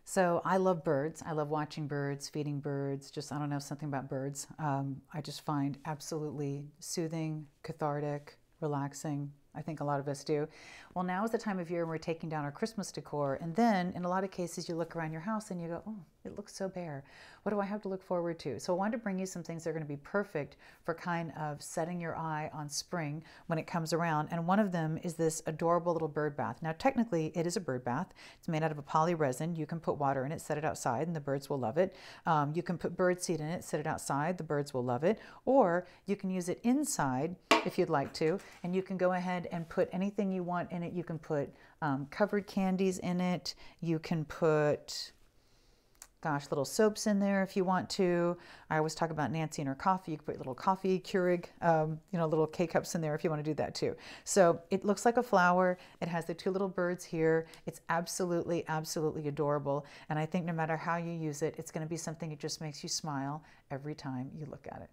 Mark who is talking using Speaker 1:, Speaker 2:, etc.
Speaker 1: So I love birds. I love watching birds, feeding birds. Just, I don't know, something about birds. I just find absolutely soothing, cathartic, relaxing. I think a lot of us do. Well, now is the time of year when we're taking down our Christmas decor. And then in a lot of cases, you look around your house and you go, oh, it looks so bare. What do I have to look forward to? So I wanted to bring you some things that are going to be perfect for kind of setting your eye on spring when it comes around. And one of them is this adorable little bird bath. Now, technically, it is a bird bath. It's made out of a poly resin. You can put water in it, set it outside, and the birds will love it. You can put bird seed in it, set it outside. The birds will love it. Or you can use it inside if you'd like to, and you can go ahead and put anything you want in it. You can put covered candies in it. You can put, gosh, little soaps in there if you want to. I always talk about Nancy and her coffee. You can put little coffee Keurig, little K-cups in there if you want to do that too. So it looks like a flower. It has the two little birds here. It's absolutely, absolutely adorable. And I think no matter how you use it, it's going to be something that just makes you smile every time you look at it.